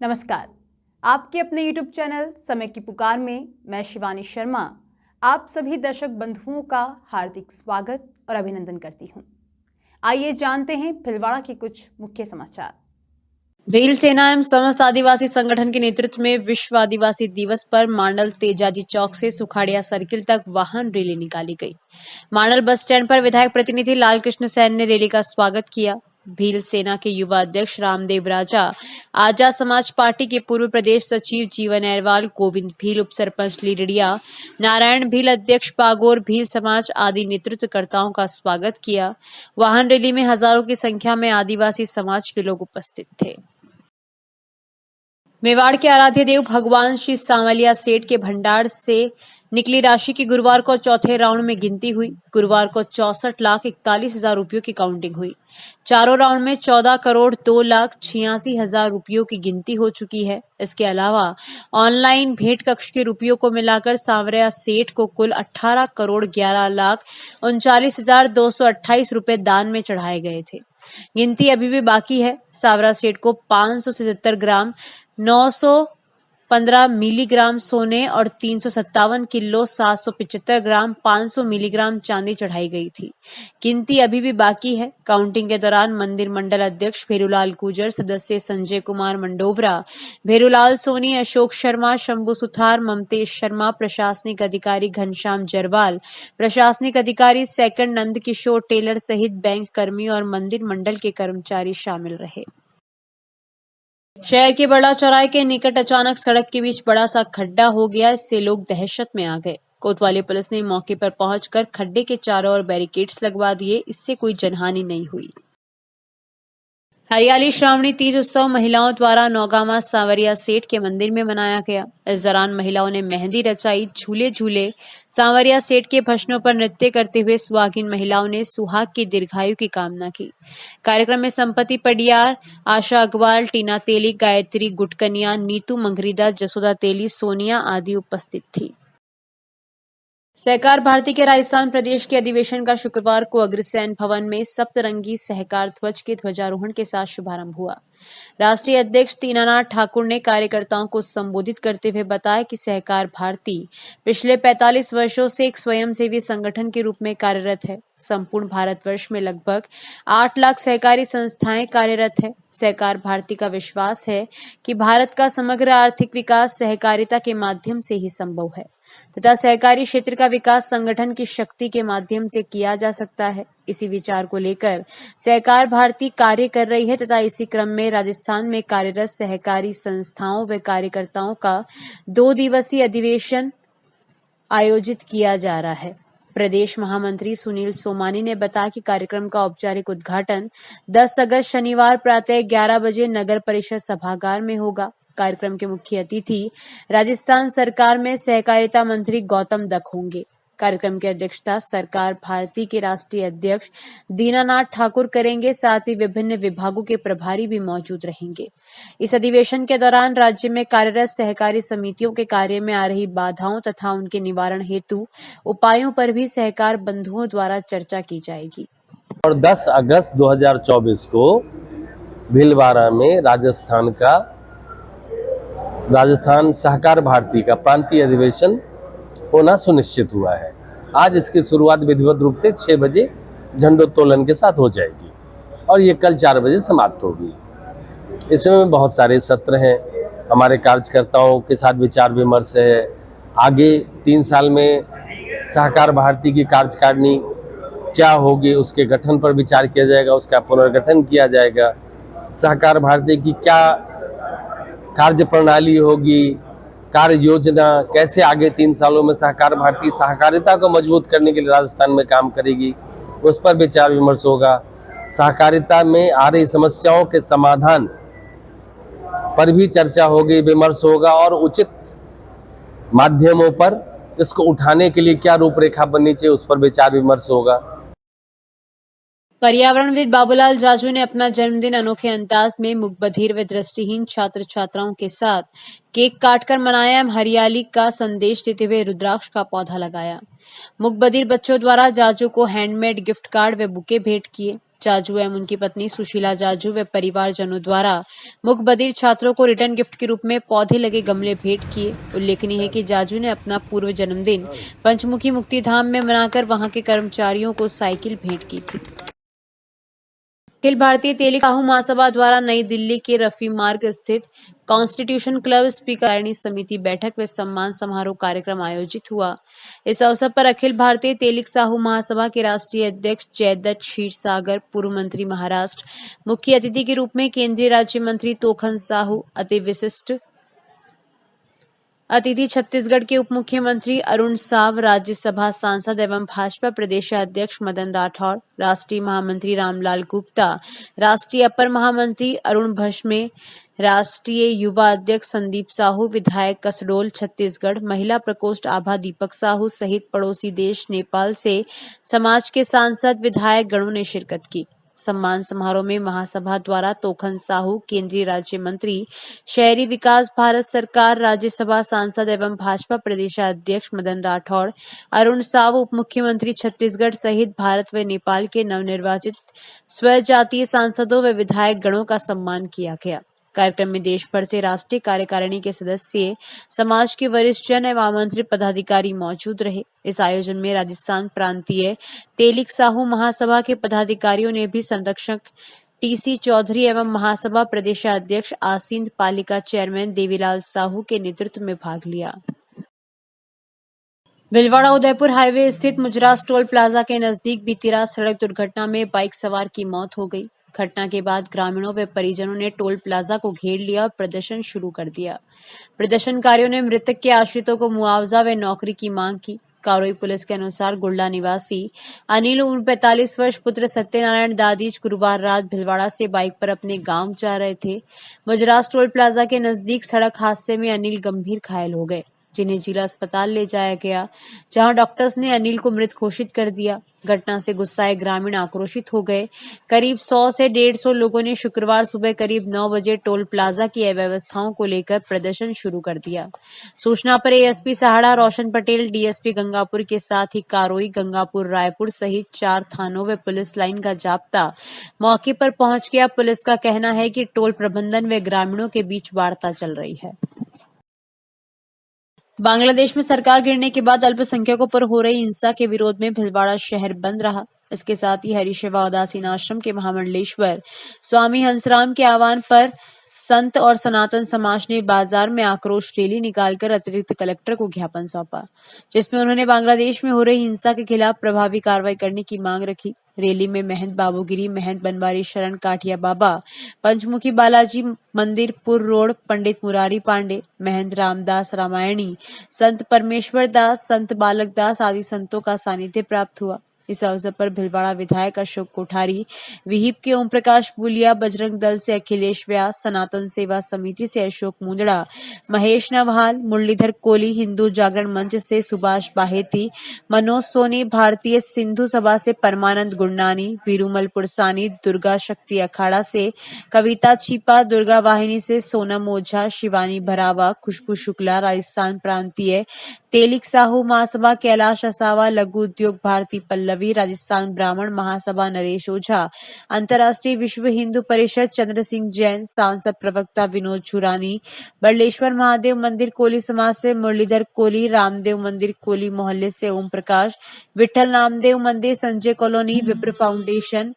नमस्कार। आपके अपने YouTube चैनल समय की पुकार में मैं शिवानी शर्मा आप सभी दर्शक बंधुओं का हार्दिक स्वागत और अभिनंदन करती हूं। आइए जानते हैं भीलवाड़ा के कुछ मुख्य समाचार। भील सेना एवं समस्त आदिवासी संगठन के नेतृत्व में विश्व आदिवासी दिवस पर मांडल तेजाजी चौक से सुखाड़िया सर्किल तक वाहन रैली निकाली गई। मांडल बस स्टैंड पर विधायक प्रतिनिधि लालकृष्ण सैन ने रैली का स्वागत किया। भील सेना के युवा अध्यक्ष रामदेव राजा, आजा समाज पार्टी के पूर्व प्रदेश सचिव जीवन अहरवाल, गोविंद भील, उप सरपंच लीडड़िया, नारायण भील, अध्यक्ष पागोर भील समाज आदि नेतृत्वकर्ताओं का स्वागत किया। वाहन रैली में हजारों की संख्या में आदिवासी समाज के लोग उपस्थित थे। मेवाड़ के आराध्य देव भगवान श्री सांवलिया सेठ के भंडार से निकली राशि की गुरुवार को चौथे राउंड में गिनती हुई। गुरुवार को 64,41,000 रुपयों की काउंटिंग हुई। चारों राउंड में 14,02,86,000 रुपयों की गिनती हो चुकी है। इसके अलावा ऑनलाइन भेंट कक्ष के रुपयों को मिलाकर सांवरिया सेठ को कुल 18,11,39,228 रुपए दान में चढ़ाए गए थे। गिनती अभी भी बाकी है। सांवरा सेठ को 577 ग्राम 915 मिलीग्राम सोने और 357 किलो 775 ग्राम 500 मिलीग्राम चांदी चढ़ाई गई थी। गिनती अभी भी बाकी है। काउंटिंग के दौरान मंदिर मंडल अध्यक्ष भेरूलाल गुजर, सदस्य संजय कुमार मंडोवरा, भेरूलाल सोनी, अशोक शर्मा, शंभू सुथार, ममतेश शर्मा, प्रशासनिक अधिकारी घनश्याम जरवाल, प्रशासनिक अधिकारी सेकंड नंद किशोर टेलर सहित बैंक कर्मी और मंदिर मंडल के कर्मचारी शामिल रहे। शहर के बड़ा चौराहे के निकट अचानक सड़क के बीच बड़ा सा खड्डा हो गया। इससे लोग दहशत में आ गए। कोतवाली पुलिस ने मौके पर पहुंचकर खड्डे के चारों ओर बैरिकेड्स लगवा दिए। इससे कोई जनहानि नहीं हुई। हरियाली श्रावणी तीज उत्सव महिलाओं द्वारा नौगामा सांवरिया सेठ के मंदिर में मनाया गया। इस दौरान महिलाओं ने मेहंदी रचाई, झूले झूले। सांवरिया सेठ के भजनों पर नृत्य करते हुए सुहागिन महिलाओं ने सुहाग की दीर्घायु की कामना की। कार्यक्रम में संपत्ति पडियार, आशा अग्रवाल, टीना तेली, गायत्री गुटकनिया, नीतू मंगरीदा, जसोदा तेली, सोनिया आदि उपस्थित थी। सहकार भारती के राजस्थान प्रदेश के अधिवेशन का शुक्रवार को अग्रसेन भवन में सप्तरंगी सहकार ध्वज के ध्वजारोहण के साथ शुभारंभ हुआ। राष्ट्रीय अध्यक्ष दीनानाथ ठाकुर ने कार्यकर्ताओं को संबोधित करते हुए बताया कि सहकार भारती पिछले 45 वर्षों से एक स्वयंसेवी संगठन के रूप में कार्यरत है। संपूर्ण भारतवर्ष में लगभग 8 लाख सहकारी संस्थाएं कार्यरत है। सहकार भारती का विश्वास है कि भारत का समग्र आर्थिक विकास सहकारिता के माध्यम से ही संभव है तथा सहकारी क्षेत्र का विकास संगठन की शक्ति के माध्यम से किया जा सकता है। इसी विचार को लेकर सहकार भारती कार्य कर रही है तथा इसी क्रम में राजस्थान में कार्यरत सहकारी संस्थाओं व कार्यकर्ताओं का 2 दिवसीय अधिवेशन आयोजित किया जा रहा है। प्रदेश महामंत्री सुनील सोमानी ने बताया कि कार्यक्रम का औपचारिक उद्घाटन 10 अगस्त शनिवार प्रातः 11 बजे नगर परिषद सभागार में होगा। कार्यक्रम के मुख्य अतिथि राजस्थान सरकार में सहकारिता मंत्री गौतम दत्त होंगे। कार्यक्रम की अध्यक्षता सरकार भारती के राष्ट्रीय अध्यक्ष दीनानाथ ठाकुर करेंगे। साथ ही विभिन्न विभागों के प्रभारी भी मौजूद रहेंगे। इस अधिवेशन के दौरान राज्य में कार्यरत सहकारी समितियों के कार्य में आ रही बाधाओं तथा उनके निवारण हेतु उपायों पर भी सहकार बंधुओं द्वारा चर्चा की जाएगी। और 10 अगस्त 2024 को भीलवाड़ा में राजस्थान सहकार भारती का प्रांतीय अधिवेशन होना सुनिश्चित हुआ है। आज इसकी शुरुआत विधिवत रूप से 6 बजे झंडोत्तोलन के साथ हो जाएगी और ये कल 4 बजे समाप्त होगी। इसमें बहुत सारे सत्र हैं। हमारे कार्यकर्ताओं के साथ विचार विमर्श है। आगे 3 साल में सहकार भारती की कार्यकारिणी क्या होगी, उसके गठन पर विचार किया जाएगा, उसका पुनर्गठन किया जाएगा। सहकार भारती की क्या कार्य प्रणाली होगी, कार्य योजना कैसे आगे 3 सालों में सहकार भारती सहकारिता को मजबूत करने के लिए राजस्थान में काम करेगी, उस पर विचार विमर्श होगा। सहकारिता में आ रही समस्याओं के समाधान पर भी चर्चा होगी, विमर्श होगा और उचित माध्यमों पर इसको उठाने के लिए क्या रूपरेखा बननी चाहिए, उस पर विचार विमर्श होगा। पर्यावरणविद बाबूलाल जाजू ने अपना जन्मदिन अनोखे अंदाज में मूक-बधिर व दृष्टिहीन छात्र छात्राओं के साथ केक काटकर मनाया एवं हरियाली का संदेश देते हुए रुद्राक्ष का पौधा लगाया। मूक-बधिर बच्चों द्वारा जाजू को हैंडमेड गिफ्ट कार्ड व बुके भेंट किए। जाजू एवं उनकी पत्नी सुशीला जाजू व परिवारजनों द्वारा मूक बधिर छात्रों को रिटर्न गिफ्ट के रूप में पौधे लगे गमले भेंट किए। उल्लेखनीय है कि जाजू ने अपना पूर्व जन्मदिन पंचमुखी मुक्ति धाम में मनाकर वहां के कर्मचारियों को साइकिल भेंट की थी। अखिल भारतीय तेलिक साहू महासभा द्वारा नई दिल्ली के रफी मार्ग स्थित कॉन्स्टिट्यूशन क्लब स्पीकर समिति बैठक व सम्मान समारोह कार्यक्रम आयोजित हुआ। इस अवसर पर अखिल भारतीय तेलिक साहू महासभा के राष्ट्रीय अध्यक्ष जयदत्त क्षीरसागर, पूर्व मंत्री महाराष्ट्र, मुख्य अतिथि के रूप में केंद्रीय राज्य मंत्री तोखन साहू, अति विशिष्ट अतिथि छत्तीसगढ़ के उप मुख्यमंत्री अरुण साव, राज्यसभा सांसद एवं भाजपा प्रदेश अध्यक्ष मदन राठौर, राष्ट्रीय महामंत्री रामलाल गुप्ता, राष्ट्रीय अपर महामंत्री अरुण भस्मे, राष्ट्रीय युवा अध्यक्ष संदीप साहू, विधायक कसडोल छत्तीसगढ़, महिला प्रकोष्ठ आभा दीपक साहू सहित पड़ोसी देश नेपाल से समाज के सांसद विधायक गणों ने शिरकत की। सम्मान समारोह में महासभा द्वारा तोखन साहू, केंद्रीय राज्य मंत्री, शहरी विकास, भारत सरकार, राज्यसभा सांसद एवं भाजपा प्रदेश अध्यक्ष मदन राठौड़, अरुण साव, उप मुख्यमंत्री छत्तीसगढ़ सहित भारत व नेपाल के नवनिर्वाचित स्वजातीय सांसदों व विधायक गणों का सम्मान किया गया। कार्यक्रम में देश भर से राष्ट्रीय कार्यकारिणी के सदस्य, समाज के वरिष्ठ जन एवं आमंत्रित पदाधिकारी मौजूद रहे। इस आयोजन में राजस्थान प्रांतीय तेलिक साहू महासभा के पदाधिकारियों ने भी संरक्षक टीसी चौधरी एवं महासभा प्रदेशाध्यक्ष आसींद पालिका चेयरमैन देवीलाल साहू के नेतृत्व में भाग लिया। भिलवाड़ा उदयपुर हाईवे स्थित मुजरास टोल प्लाजा के नजदीक बीती रात सड़क दुर्घटना में बाइक सवार की मौत हो गई। घटना के बाद ग्रामीणों व परिजनों ने टोल प्लाजा को घेर लिया और प्रदर्शन शुरू कर दिया। प्रदर्शनकारियों ने मृतक के आश्रितों को मुआवजा व नौकरी की मांग की। कारोई पुलिस के अनुसार गुल्ला निवासी अनिल उम्र 45 वर्ष पुत्र सत्यनारायण दादीज गुरुवार रात भिलवाड़ा से बाइक पर अपने गांव जा रहे थे। मुजरास टोल प्लाजा के नजदीक सड़क हादसे में अनिल गंभीर घायल हो गए, जिन्हें जिला अस्पताल ले जाया गया, जहां डॉक्टर्स ने अनिल को मृत घोषित कर दिया। घटना से गुस्साए ग्रामीण आक्रोशित हो गए। करीब 100 से 150 लोगों ने शुक्रवार सुबह करीब 9 बजे टोल प्लाजा की अव्यवस्थाओं को लेकर प्रदर्शन शुरू कर दिया। सूचना पर एएसपी सहाड़ा रोशन पटेल, डीएसपी गंगापुर के साथ ही कारोई, गंगापुर, रायपुर सहित 4 थानों व पुलिस लाइन का जाब्ता मौके पर पहुंच गया। पुलिस का कहना है कि टोल प्रबंधन व ग्रामीणों के बीच वार्ता चल रही है। बांग्लादेश में सरकार गिरने के बाद अल्पसंख्यकों पर हो रही हिंसा के विरोध में भिलवाड़ा शहर बंद रहा। इसके साथ ही हरिसेवा उदासीन आश्रम के महामंडलेश्वर स्वामी हंसराम के आह्वान पर संत और सनातन समाज ने बाजार में आक्रोश रैली निकालकर अतिरिक्त कलेक्टर को ज्ञापन सौंपा, जिसमें उन्होंने बांग्लादेश में हो रही हिंसा के खिलाफ प्रभावी कार्रवाई करने की मांग रखी। रैली में महंत बाबूगिरी, महंत बनवारी शरण काठिया बाबा, पंचमुखी बालाजी मंदिर पुर रोड, पंडित मुरारी पांडे, महंत रामदास रामायणी, संत परमेश्वर दास, संत बालक दास आदि संतों का सानिध्य प्राप्त हुआ। इस अवसर पर भिलवाड़ा विधायक अशोक कोठारी, विहिप के ओम प्रकाश बुलिया, बजरंग दल से अखिलेश व्यास, सनातन सेवा समिति से अशोक मुंदड़ा, महेश नवहाल, मुरलीधर कोली, हिंदू जागरण मंच से सुभाष बाहेती, मनोज सोनी, भारतीय सिंधु सभा से परमानंद गुरनानी, वीरूमल पुरसानी, दुर्गा शक्ति अखाड़ा से कविता छिपा, दुर्गा वाहिनी से सोनम ओझा, शिवानी भरावा, खुशबू शुक्ला, राजस्थान प्रांतीय तेलिक साहू महासभा कैलाश असावा, लघु उद्योग भारती पल्लवी, राजस्थान ब्राह्मण महासभा नरेश ओझा, अंतर्राष्ट्रीय विश्व हिंदू परिषद चंद्र सिंह जैन, सांसद प्रवक्ता विनोद झुरानी, बल्लेश्वर महादेव मंदिर कोली समाज से मुरलीधर कोली, रामदेव मंदिर कोली मोहल्ले से ओम प्रकाश, विठल नामदेव मंदिर, संजय कॉलोनी, विप्र फाउंडेशन,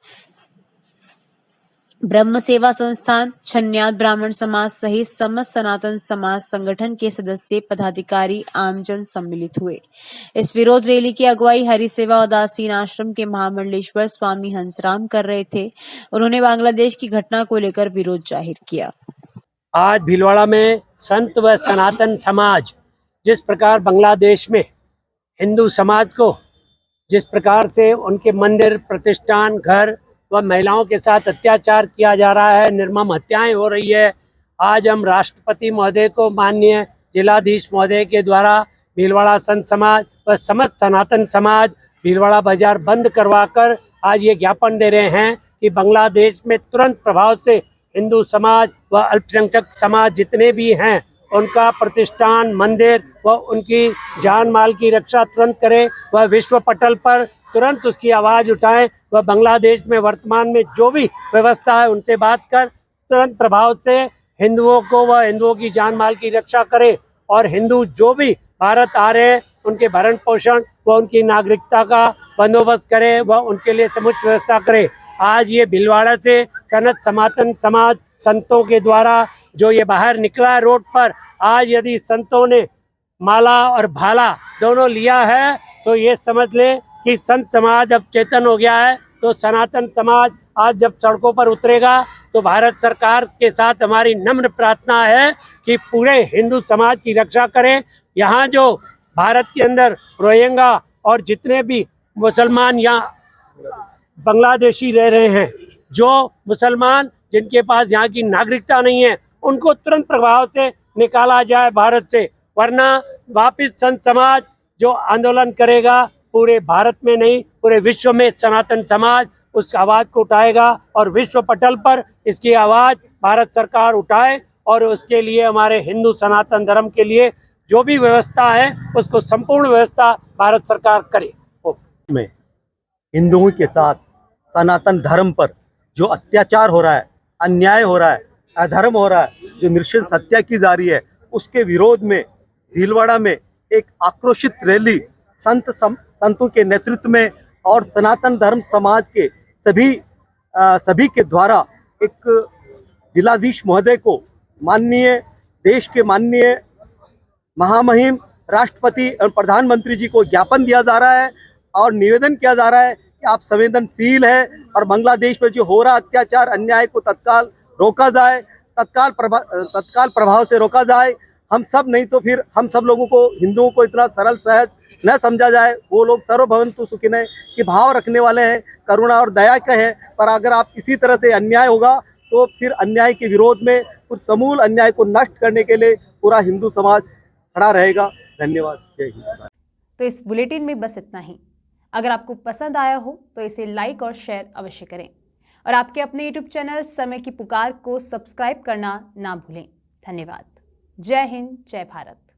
ब्रह्म सेवा संस्थान, छन्याद ब्राह्मण समाज सहित समस्त सनातन समाज संगठन के सदस्य, पदाधिकारी, आमजन सम्मिलित हुए। इस विरोध रैली की अगुवाई हरि सेवा उदासीन आश्रम के महामंडलेश्वर स्वामी हंसराम कर रहे थे। उन्होंने बांग्लादेश की घटना को लेकर विरोध जाहिर किया। आज भीलवाड़ा में संत व सनातन समाज जिस प्रकार बांग्लादेश में हिंदू समाज को जिस प्रकार से उनके मंदिर, प्रतिष्ठान, घर व महिलाओं के साथ अत्याचार किया जा रहा है, निर्मम हत्याएं हो रही है। आज हम राष्ट्रपति महोदय को, माननीय जिलाधीश महोदय के द्वारा भीलवाड़ा संत समाज व समस्त सनातन समाज भीलवाड़ा बाजार बंद करवाकर आज ये ज्ञापन दे रहे हैं कि बांग्लादेश में तुरंत प्रभाव से हिंदू समाज व अल्पसंख्यक समाज जितने भी हैं उनका प्रतिष्ठान, मंदिर वह उनकी जान माल की रक्षा तुरंत करे, वह विश्व पटल पर तुरंत उसकी आवाज़ उठाएं, वह बांग्लादेश में वर्तमान में जो भी व्यवस्था है उनसे बात कर तुरंत प्रभाव से हिंदुओं को व हिंदुओं की जान माल की रक्षा करे, और हिंदू जो भी भारत आ रहे हैं उनके भरण पोषण व उनकी नागरिकता का बंदोबस्त करे, वह उनके लिए समुचित व्यवस्था करे। आज ये भीलवाड़ा से सनत सनातन समाज संतों के द्वारा जो ये बाहर निकला है रोड पर, आज यदि संतों ने माला और भाला दोनों लिया है तो ये समझ ले कि संत समाज अब चेतन हो गया है। तो सनातन समाज आज जब सड़कों पर उतरेगा तो भारत सरकार के साथ हमारी नम्र प्रार्थना है कि पूरे हिंदू समाज की रक्षा करें। यहाँ जो भारत के अंदर रोहिंग्या और जितने भी मुसलमान या बांग्लादेशी रह रहे हैं, जो मुसलमान जिनके पास यहाँ की नागरिकता नहीं है, उनको तुरंत प्रभाव से निकाला जाए भारत से, वरना वापिस संत समाज जो आंदोलन करेगा पूरे भारत में नहीं पूरे विश्व में सनातन समाज उस आवाज़ को उठाएगा और विश्व पटल पर इसकी आवाज़ भारत सरकार उठाए, और उसके लिए हमारे हिंदू सनातन धर्म के लिए जो भी व्यवस्था है उसको संपूर्ण व्यवस्था भारत सरकार करे। में हिंदुओं के साथ सनातन धर्म पर जो अत्याचार हो रहा है, अन्याय हो रहा है, अधर्म हो रहा है, जो नृशंस हत्या की जा रही है, उसके विरोध में भीलवाड़ा में एक आक्रोशित रैली संतों के नेतृत्व में और सनातन धर्म समाज के सभी के द्वारा एक जिलाधीश महोदय को देश के माननीय महामहिम राष्ट्रपति और प्रधानमंत्री जी को ज्ञापन दिया जा रहा है और निवेदन किया जा रहा है कि आप संवेदनशील है और बांग्लादेश में जो हो रहा अत्याचार अन्याय को तत्काल रोका जाए, तत्काल प्रभाव से रोका जाए। हम सब नहीं तो फिर हम सब लोगों को हिंदुओं को इतना सरल सहज न समझा जाए। वो लोग सर्वभवन्तु सुखिनः की भाव रखने वाले हैं, करुणा और दया के हैं, पर अगर आप इसी तरह से अन्याय होगा तो फिर अन्याय के विरोध में उस समूल अन्याय को नष्ट करने के लिए पूरा हिंदू समाज खड़ा रहेगा। धन्यवाद। जय हिंद। तो इस बुलेटिन में बस इतना ही। अगर आपको पसंद आया हो तो इसे लाइक और शेयर अवश्य करें, और आपके अपने यूट्यूब चैनल समय की पुकार को सब्सक्राइब करना ना भूलें। धन्यवाद। जय हिंद, जय भारत।